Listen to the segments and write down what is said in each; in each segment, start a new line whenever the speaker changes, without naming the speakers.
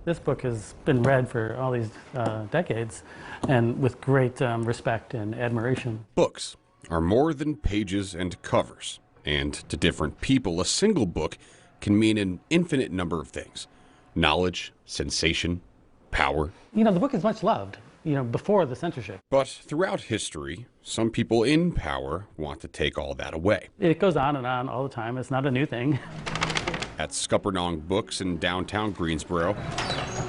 This book has been read for all these decades and with great respect and admiration.
Books are more than pages and covers, and to different people, a single book can mean an infinite number of things. Knowledge, sensation, power.
You know, the book is much loved, before the censorship.
But throughout history, some people in power want to take all that away.
It goes on and on all the time. It's not a new thing.
At Scuppernong Books in downtown Greensboro,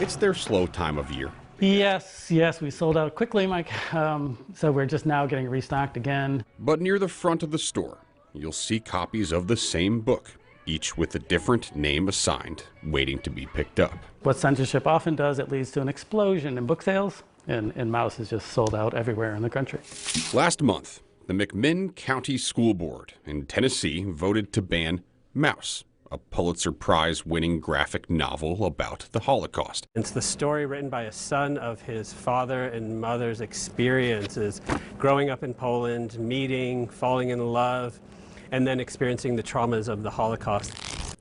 it's their slow time of year.
Yes, we sold out quickly, Mike. So we're just now getting restocked again.
But near the front of the store, you'll see copies of the same book, each with a different name assigned, waiting to be picked up.
What censorship often does, it leads to an explosion in book sales, and Maus is just sold out everywhere in the country.
Last month, the McMinn County School Board in Tennessee voted to ban Maus, a Pulitzer Prize-winning graphic novel about the Holocaust.
It's the story written by a son of his father and mother's experiences growing up in Poland, meeting, falling in love, and then experiencing the traumas of the Holocaust.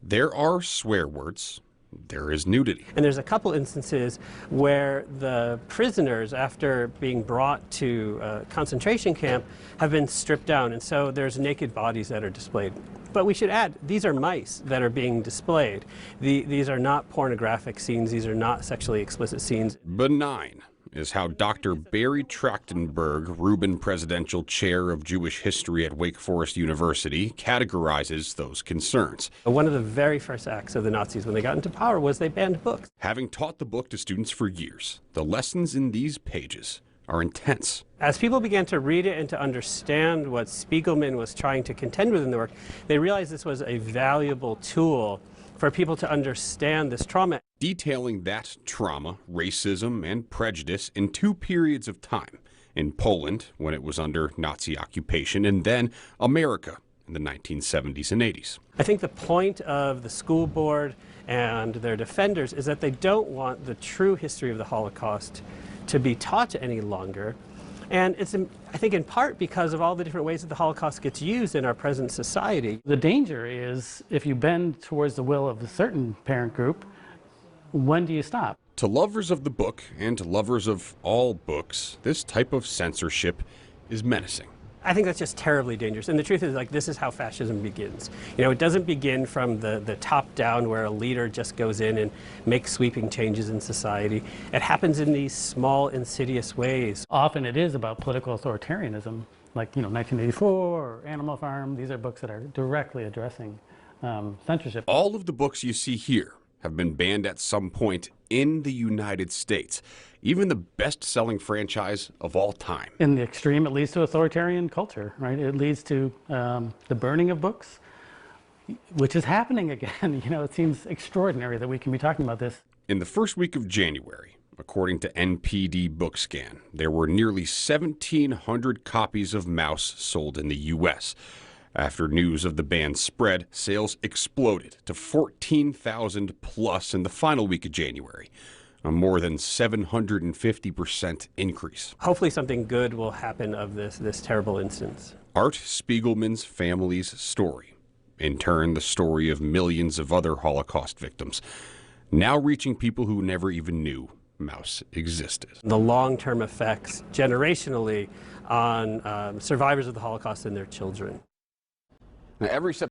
There are swear words. There is nudity.
And there's a couple instances where the prisoners, after being brought to a concentration camp, have been stripped down, and so there's naked bodies that are displayed. But we should add, these are mice that are being displayed. These are not pornographic scenes. These are not sexually explicit scenes.
Benign is how Dr. Barry Trachtenberg, Rubin Presidential Chair of Jewish History at Wake Forest University, categorizes those concerns.
One of the very first acts of the Nazis when they got into power was they banned books.
Having taught the book to students for years, the lessons in these pages are intense.
As people began to read it and to understand what Spiegelman was trying to contend with in the work, they realized this was a valuable tool for people to understand this trauma.
Detailing that trauma, racism, and prejudice in two periods of time. In Poland, when it was under Nazi occupation, and then America in the 1970s and 80s.
I think the point of the school board and their defenders is that they don't want the true history of the Holocaust to be taught any longer. And it's, I think, in part because of all the different ways that the Holocaust gets used in our present society.
The danger is if you bend towards the will of a certain parent group, when do you stop?
To lovers of the book and lovers of all books, this type of censorship is menacing.
I think that's just terribly dangerous. And the truth is, this is how fascism begins. It doesn't begin from the top down where a leader just goes in and makes sweeping changes in society. It happens in these small, insidious ways.
Often it is about political authoritarianism, like 1984 or Animal Farm. These are books that are directly addressing censorship.
All of the books you see here have been banned at some point in the United States. Even the best-selling franchise of all time.
In the extreme, it leads to authoritarian culture, right? It leads to the burning of books, which is happening again. It seems extraordinary that we can be talking about this.
In the first week of January, according to NPD BookScan, there were nearly 1,700 copies of Maus sold in the U.S. After news of the ban spread, sales exploded to 14,000 plus in the final week of January, a more than 750% increase.
Hopefully something good will happen of this terrible instance.
Art Spiegelman's family's story, in turn the story of millions of other Holocaust victims, now reaching people who never even knew Maus existed.
The long-term effects generationally on survivors of the Holocaust and their children.
Now, every